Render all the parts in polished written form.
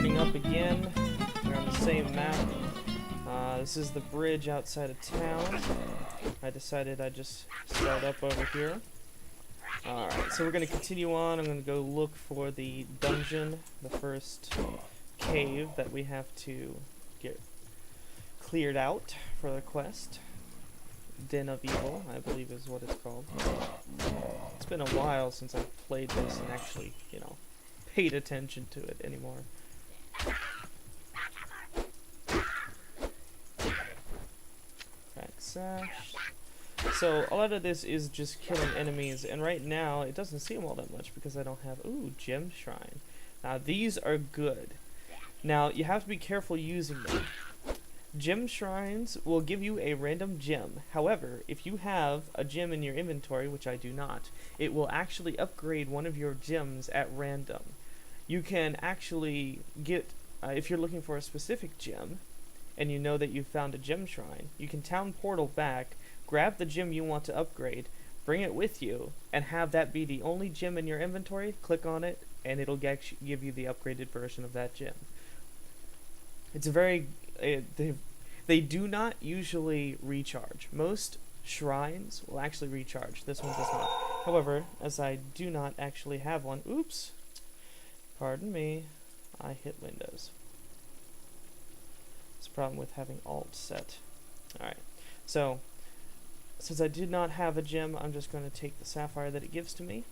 starting up again. We're on the same map. This is the bridge outside of town. I decided I'd just start up over here. Alright, so we're going to continue on. I'm going to go look for the dungeon, the first cave that we have to get cleared out for the quest. Den of Evil, I believe is what it's called. It's been a while since I've played this and actually, you know, paid attention to it anymore. Backslash. So a lot of this is just killing enemies, and right now it doesn't seem all that much because I don't have gem shrine. Now these are good. Now you have to be careful using them. Gem shrines will give you a random gem. However, if you have a gem in your inventory, which I do not, it will actually upgrade one of your gems at random. You can actually get, if you're looking for a specific gem, and you know that you found a gem shrine, you can town portal back, grab the gem you want to upgrade, bring it with you, and have that be the only gem in your inventory. Click on it, and it'll give you the upgraded version of that gem. It's a very... They do not usually recharge. Most shrines will actually recharge. This one does not. However, as I do not actually have one... Oops. Pardon me. I hit Windows. It's a problem with having Alt set. Alright. So, since I did not have a gem, I'm just going to take the sapphire that it gives to me.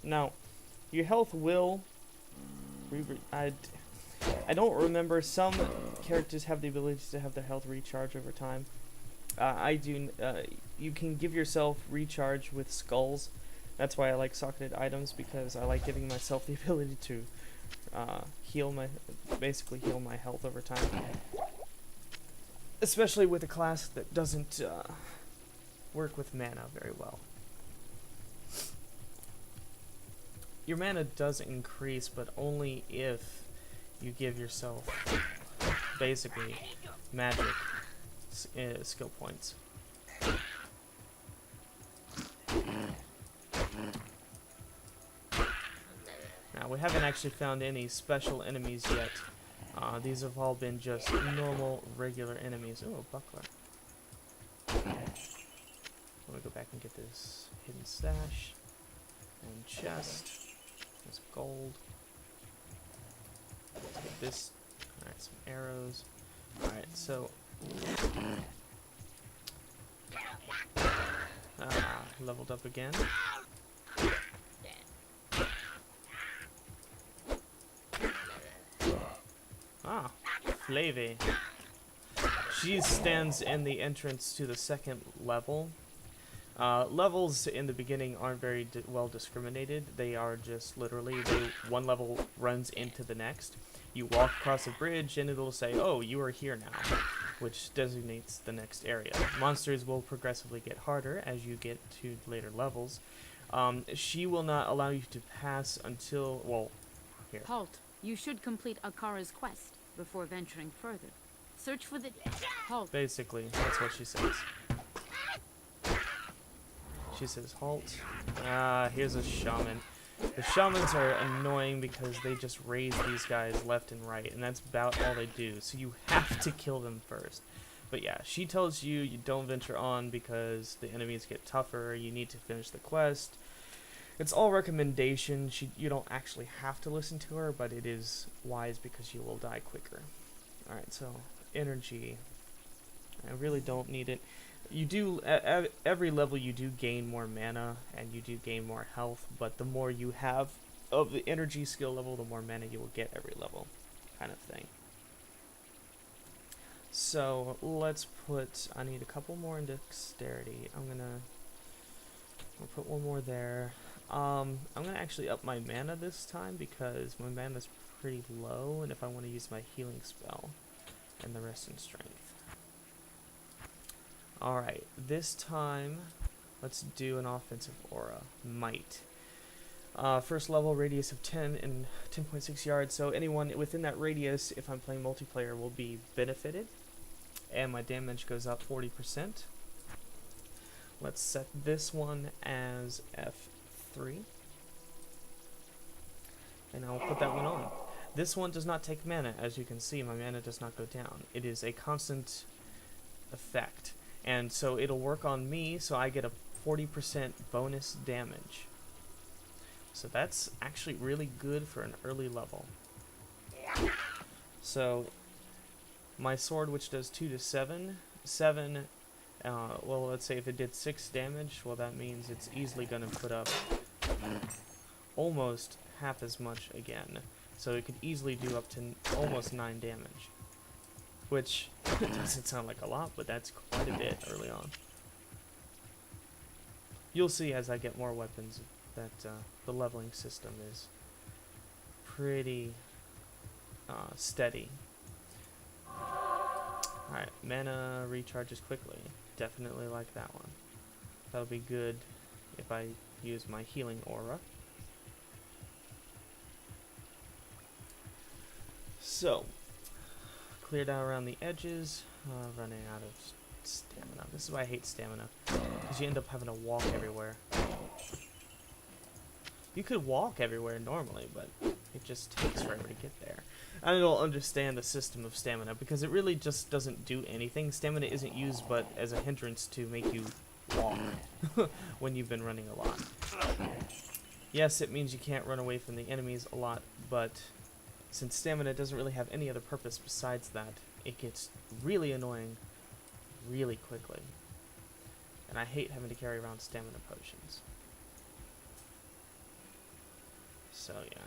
Now, your health will... I don't remember. Some characters have the ability to have their health recharge over time. I do. You can give yourself recharge with skulls. That's why I like socketed items, because I like giving myself the ability to basically heal my health over time. Especially with a class that doesn't work with mana very well. Your mana does increase, but only if you give yourself basically magic skill points. Now, we haven't actually found any special enemies yet. These have all been just normal, regular enemies. Ooh, a buckler. I'm gonna go back and get this hidden stash and chest. There's gold. Let's get this. Alright, some arrows. Alright, so... leveled up again. Ah, Flavy. She stands in the entrance to the second level. Levels in the beginning aren't very well discriminated. They are just literally, one level runs into the next. You walk across a bridge and it'll say, oh, you are here now, which designates the next area. Monsters will progressively get harder as you get to later levels. She will not allow you to pass until, well, here. Halt. You should complete Akara's quest before venturing further. Search for the... Halt. Basically, that's what she says. She says, halt. Here's a shaman. The shamans are annoying because they just raise these guys left and right, and that's about all they do, so you have to kill them first. But yeah, she tells you don't venture on because the enemies get tougher, you need to finish the quest. It's all recommendation. You don't actually have to listen to her, but it is wise because you will die quicker. Alright, so energy. I really don't need it. You do, at every level you do gain more mana, and you do gain more health, but the more you have of the energy skill level, the more mana you will get every level, kind of thing. So, let's put, I need a couple more in dexterity. I'll put one more there. I'm gonna actually up my mana this time, because my mana's pretty low, and if I want to use my healing spell, and the rest in strength. Alright, this time, let's do an offensive aura. Might. First level, radius of 10 and 10.6 yards, so anyone within that radius, if I'm playing multiplayer, will be benefited. And my damage goes up 40%. Let's set this one as F3. and I'll put that one on. This one does not take mana. As you can see, my mana does not go down. It is a constant effect, and so it'll work on me, so I get a 40% bonus damage. So that's actually really good for an early level. So my sword, which does 2 to 7, well, let's say if it did 6 damage, well, that means it's easily going to put up almost half as much again. So it could easily do up to almost 9 damage. Which doesn't sound like a lot, but that's quite a bit early on. You'll see as I get more weapons that the leveling system is pretty steady. Alright, mana recharges quickly. Definitely like that one. That'll be good if I use my healing aura. So, cleared out around the edges, running out of stamina. This is why I hate stamina, because you end up having to walk everywhere. You could walk everywhere normally, but it just takes forever to get there. I don't understand the system of stamina, because it really just doesn't do anything. Stamina isn't used but as a hindrance to make you walk when you've been running a lot. Yes, it means you can't run away from the enemies a lot, but since stamina doesn't really have any other purpose besides that, it gets really annoying really quickly. And I hate having to carry around stamina potions. So yeah,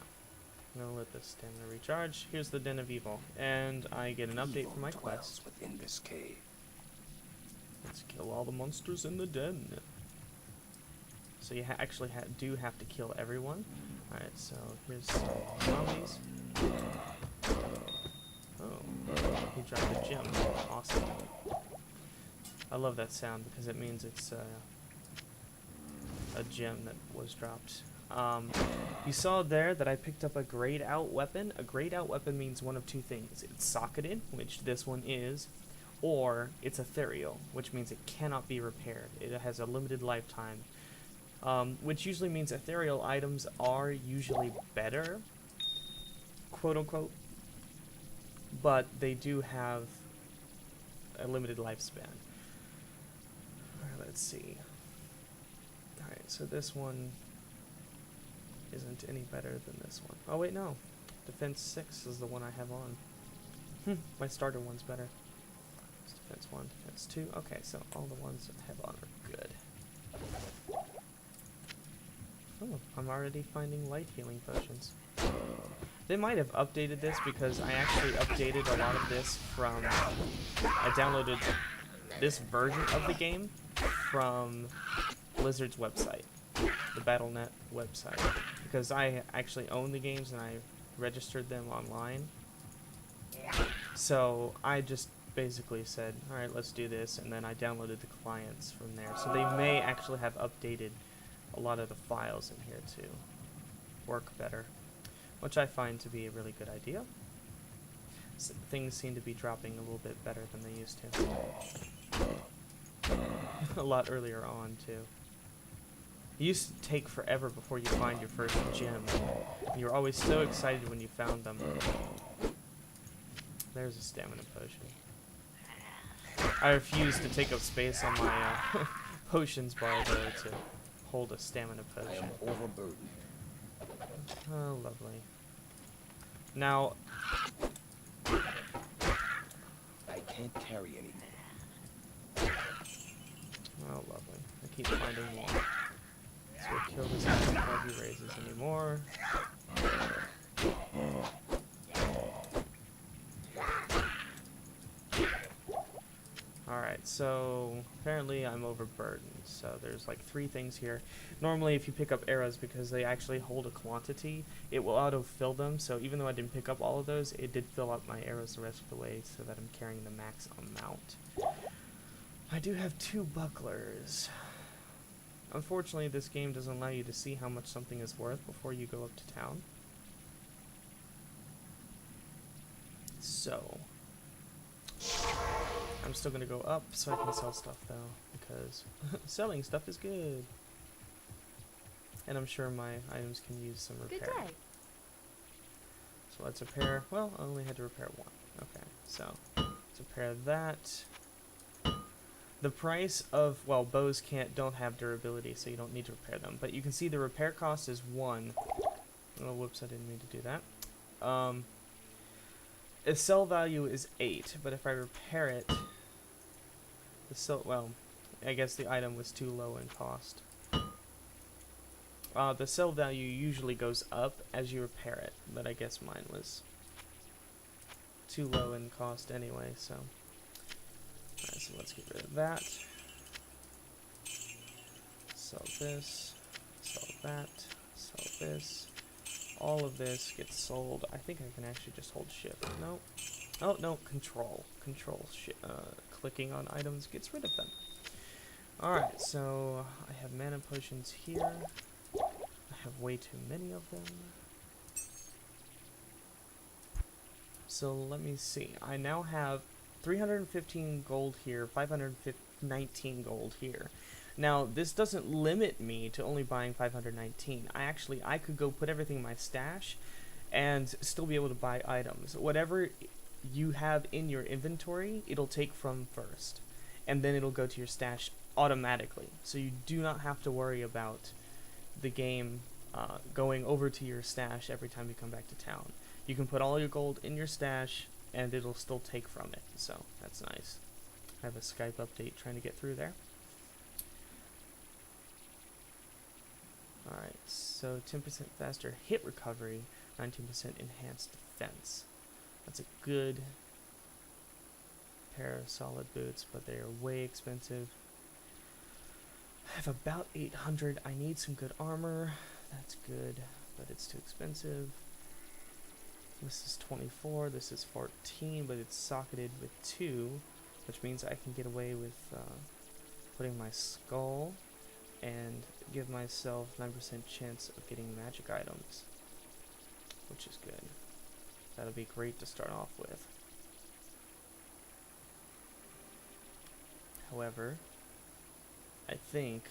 I'm gonna let this stamina recharge. Here's the Den of Evil, and I get an update for my quest. Within this cave. Let's kill all the monsters in the den. So you actually do have to kill everyone. Alright, so here's some zombies. Oh, he dropped a gem. Awesome. I love that sound because it means it's a gem that was dropped. You saw there that I picked up a grayed out weapon. A grayed out weapon means one of two things. It's socketed, which this one is, or it's ethereal, which means it cannot be repaired. It has a limited lifetime, which usually means ethereal items are usually better, quote unquote, but they do have a limited lifespan. Alright, let's see. Alright, so this one isn't any better than this one. Oh wait, no. Defense 6 is the one I have on. My starter one's better. It's defense 1, defense 2. Okay, so all the ones I have on are good. Oh, I'm already finding light healing potions. They might have updated this because I actually updated a lot of this from... I downloaded this version of the game from Blizzard's website, the Battle.net website, because I actually own the games and I registered them online. So I just basically said, alright, let's do this, and then I downloaded the clients from there. So they may actually have updated a lot of the files in here to work better, which I find to be a really good idea. So things seem to be dropping a little bit better than they used to. A lot earlier on, too. It used to take forever before you find your first gem. You were always so excited when you found them. There's a stamina potion. I refuse to take up space on my potions bar, though, to hold a stamina I potion. am overburdened. Oh, lovely. Now, I can't carry anymore. oh, lovely. I keep finding more. So we'll kill this guy before he raises anymore. Alright, so apparently I'm overburdened. So there's like 3 things here. Normally if you pick up arrows, because they actually hold a quantity, it will auto-fill them. So even though I didn't pick up all of those, it did fill up my arrows the rest of the way so that I'm carrying the max amount. I do have 2 bucklers. Unfortunately, this game doesn't allow you to see how much something is worth before you go up to town. So I'm still gonna go up so I can sell stuff though, because selling stuff is good. And I'm sure my items can use some repair. Good day. So let's repair, well, I only had to repair one. Okay, so let's repair that. The price of, well, bows don't have durability, so you don't need to repair them. But you can see the repair cost is 1. Oh, whoops, I didn't mean to do that. Its sell value is 8, but if I repair it, well, I guess the item was too low in cost. The sell value usually goes up as you repair it, but I guess mine was too low in cost anyway, so. Alright, so let's get rid of that. Sell this, sell that, sell this. All of this gets sold. I think I can actually just hold shift. No. Oh, no, control. Clicking on items gets rid of them. Alright, so I have mana potions here. I have way too many of them. So let me see. I now have 315 gold here, 519 gold here. Now, this doesn't limit me to only buying 519. I could go put everything in my stash and still be able to buy items. Whatever you have in your inventory, it'll take from first. And then it'll go to your stash automatically. So you do not have to worry about the game going over to your stash every time you come back to town. You can put all your gold in your stash and it'll still take from it. So that's nice. I have a Skype update trying to get through there. Alright, so 10% faster hit recovery, 19% enhanced defense. That's a good pair of solid boots, but they are way expensive. I have about 800. I need some good armor. That's good, but it's too expensive. This is 24, this is 14, but it's socketed with 2, which means I can get away with putting my skull and give myself 9% chance of getting magic items, which is good. That'll be great to start off with. However, I think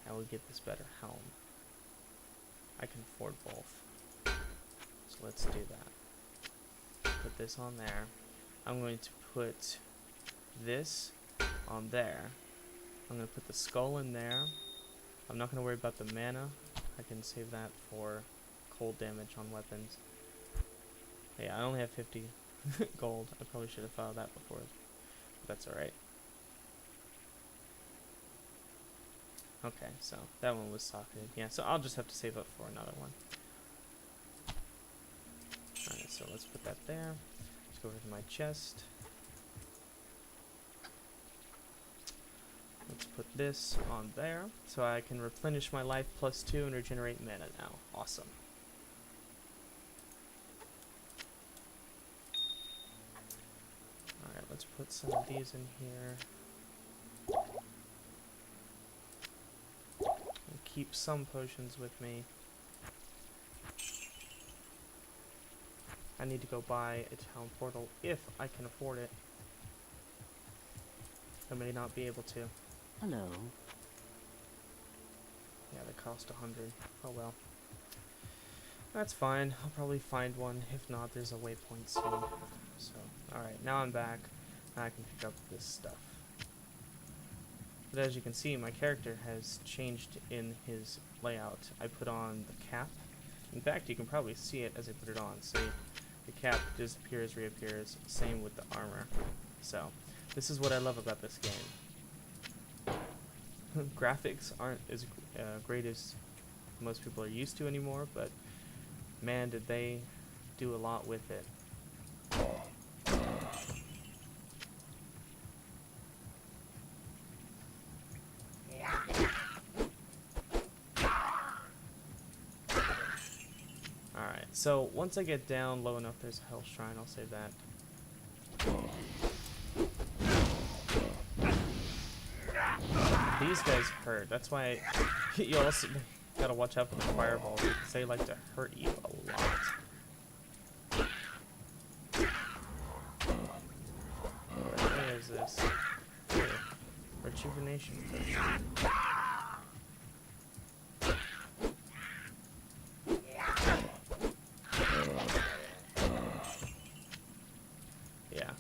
I will get this better helm. I can afford both. So let's do that. Put this on there. I'm going to put this on there. I'm going to put the skull in there. I'm not going to worry about the mana. I can save that for cold damage on weapons. Yeah, I only have 50 gold. I probably should have thought of that before. But that's alright. Okay, so that one was socketed. Yeah, so I'll just have to save up for another one. Alright, so let's put that there. Let's go over to my chest. Let's put this on there, so I can replenish my life +2 and regenerate mana now. Awesome. Alright, let's put some of these in here. And keep some potions with me. I need to go buy a town portal if I can afford it. I may not be able to. Hello. Yeah, they cost 100. Oh well. That's fine. I'll probably find one. If not, there's a waypoint soon. So, alright, now I'm back. Now I can pick up this stuff. But as you can see, my character has changed in his layout. I put on the cap. In fact, you can probably see it as I put it on. See, the cap disappears, reappears. Same with the armor. So, this is what I love about this game. Graphics aren't as great as most people are used to anymore, but man, did they do a lot with it. Alright, so once I get down low enough, there's a health shrine, I'll save that. These guys hurt. That's why you also gotta watch out for the fireballs, because they like to hurt you a lot. Where is this? Here. Rejuvenation potion.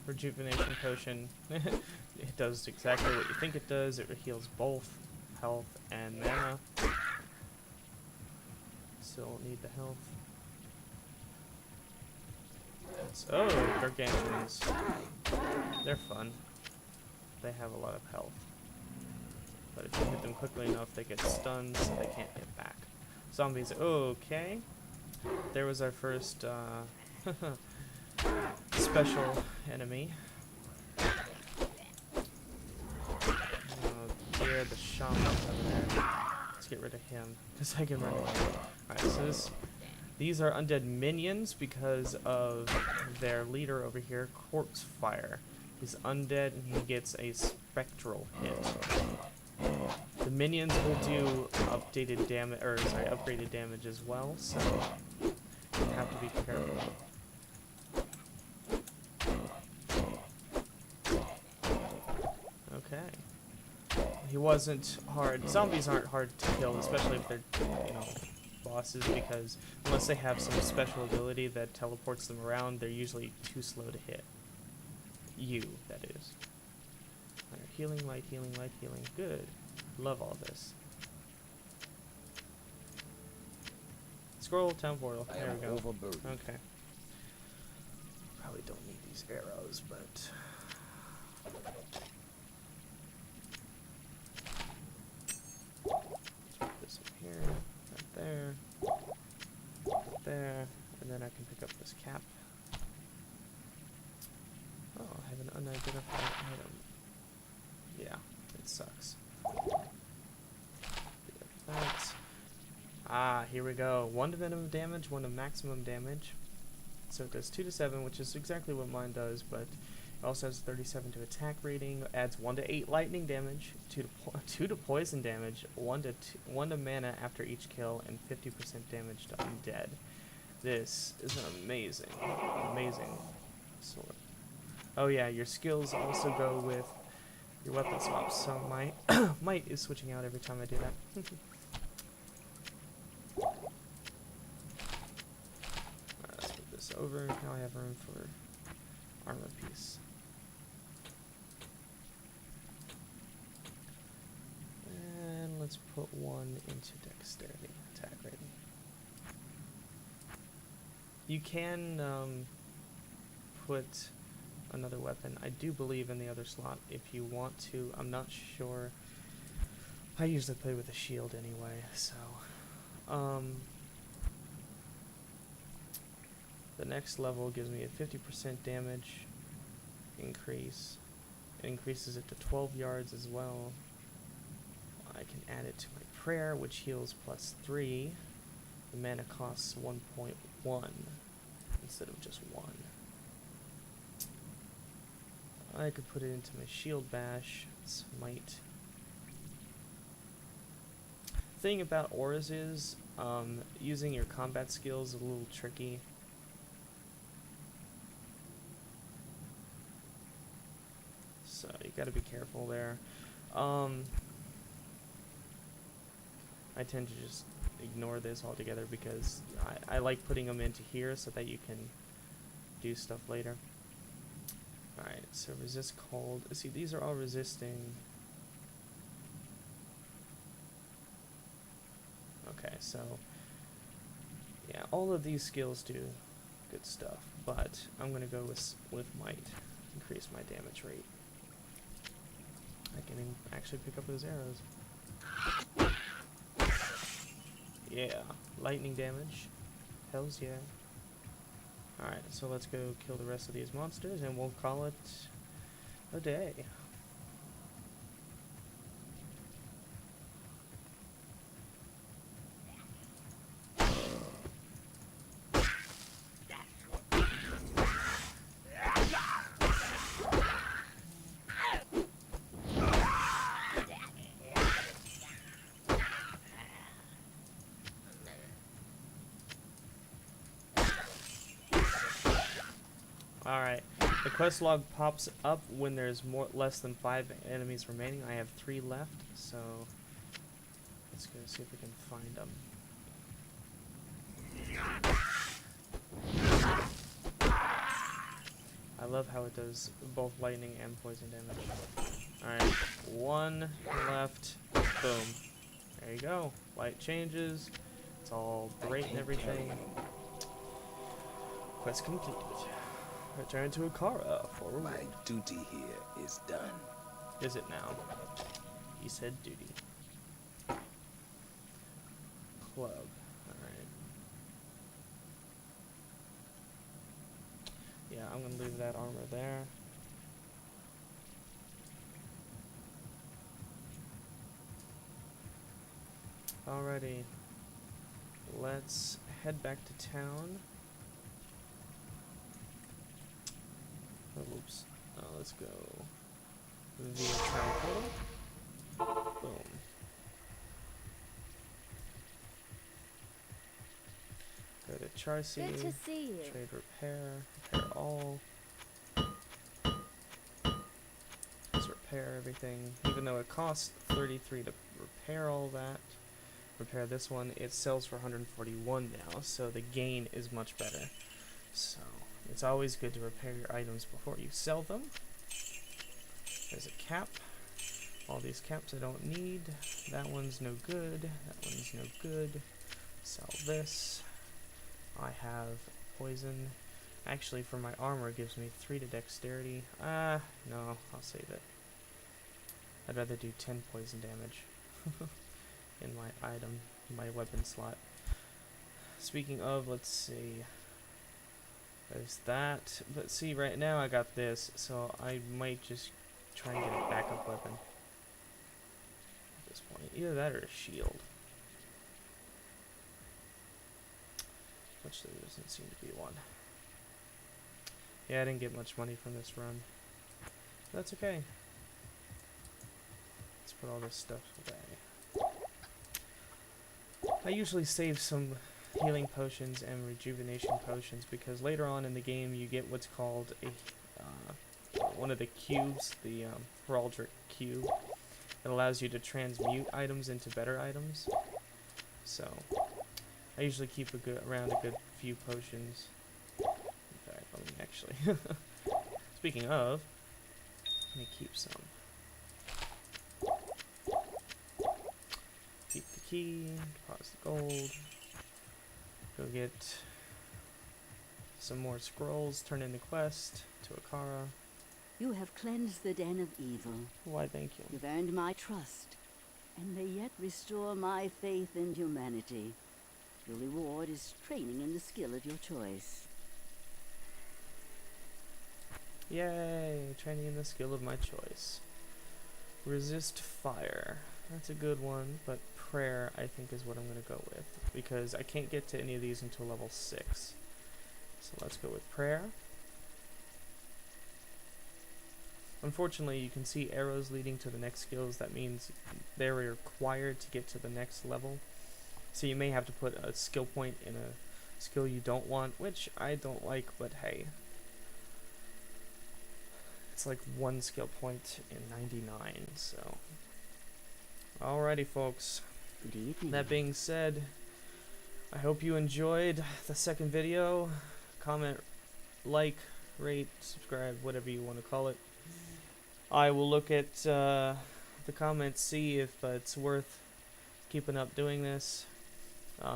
rejuvenation potion. It does exactly what you think it does. It heals both health and mana. Still need the health. Oh, gargantuans. They're fun. They have a lot of health. But if you hit them quickly enough, they get stunned, so they can't hit back. Zombies, okay. There was our first special enemy. Oh dear, the shaman over there. Let's get rid of him, because I can run away. Alright, so these are undead minions because of their leader over here, Corpse Fire. He's undead and he gets a spectral hit. The minions will do updated damage, or sorry, upgraded damage as well, so you have to be careful. Okay. He wasn't hard. Zombies aren't hard to kill, especially if they're, you know, bosses, because unless they have some special ability that teleports them around, they're usually too slow to hit. You, that is. Right, healing, light, healing, light, healing. Good. Love all this. Scroll, town portal. There we go. Overburdened. Okay. Probably don't need these arrows, but... Put this up here, right there, right there, and then I can pick up this cap. Oh, I have an unidentified item. Yeah, it sucks. That. Ah, here we go. 1 to minimum damage, 1 to maximum damage. So it does 2 to 7, which is exactly what mine does, but it also has 37 to attack rating, adds 1 to 8 lightning damage, 2 to poison damage, 1 to mana after each kill, and 50% damage to undead. This is an amazing, amazing sword. Oh yeah, your skills also go with your weapon swaps, so my might is switching out every time I do that. Alright, let's put this over. Now I have room for armor piece. And let's put 1 into dexterity, attack rating. You can put another weapon, I do believe, in the other slot if you want to. I'm not sure. I usually play with a shield anyway, so the next level gives me a 50% damage increase. It increases it to 12 yards as well. I can add it to my prayer, which heals +3. The mana costs 1.1 instead of just 1. I could put it into my shield bash. It's might. Thing about auras is using your combat skills is a little tricky. So you gotta be careful there. I tend to just ignore this altogether because I like putting them into here so that you can do stuff later. Alright, so resist cold. See, these are all resisting. Okay, so yeah, all of these skills do good stuff, but I'm gonna go with might, increase my damage rate. I can actually pick up those arrows. Yeah, lightning damage. Hells yeah. Alright, so let's go kill the rest of these monsters and we'll call it a day. Alright, the quest log pops up when there's less than 5 enemies remaining. I have 3 left, so let's go see if we can find them. I love how it does both lightning and poison damage. Alright, one left. Boom. There you go. Light changes. It's all bright and everything. Quest completed. Return to Akara for My reward. duty here is done. Is it now? He said duty. Club. Alright. Yeah, I'm gonna leave that armor there. Alrighty. Let's head back to town. Oh, oops. Let's go via town portal. Boom. Go to Charcy. Good to see you. Trade repair all. Let's repair everything. Even though it costs 33 to repair all that. Repair this one, it sells for 141 now, so the gain is much better. So it's always good to repair your items before you sell them. There's a cap. All these caps I don't need. That one's no good. That one's no good. Sell this. I have poison. Actually, for my armor, it gives me 3 to dexterity. No, I'll save it. I'd rather do 10 poison damage in my item, my weapon slot. Speaking of, let's see. There's that. But see, right now I got this, so I might just try and get a backup weapon at this point. Either that or a shield. Which there doesn't seem to be one. Yeah, I didn't get much money from this run. That's okay. Let's put all this stuff away. I usually save some healing potions and rejuvenation potions because later on in the game you get what's called a one of the cubes, the Heraldric cube. It allows you to transmute items into better items. So I usually keep around a good few potions. In fact, let me actually. Speaking of, let me keep some. Keep the key, deposit the gold. Go get some more scrolls, turn in the quest to Akara. You have cleansed the den of evil. Why, thank you. You've earned my trust, and may yet restore my faith in humanity. Your reward is training in the skill of your choice. Yay! Training in the skill of my choice. Resist fire. That's a good one, but prayer I think is what I'm going to go with, because I can't get to any of these until level 6. So let's go with prayer. Unfortunately, you can see arrows leading to the next skills. That means they're required to get to the next level. So you may have to put a skill point in a skill you don't want, which I don't like, but hey. It's like 1 skill point in 99, so. Alrighty, folks. Good evening. That being said, I hope you enjoyed the second video. Comment, like, rate, subscribe, whatever you want to call it. I will look at the comments, see if it's worth keeping up doing this.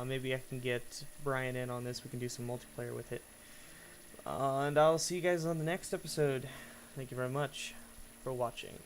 Maybe I can get Brian in on this. We can do some multiplayer with it. And I'll see you guys on the next episode. Thank you very much for watching.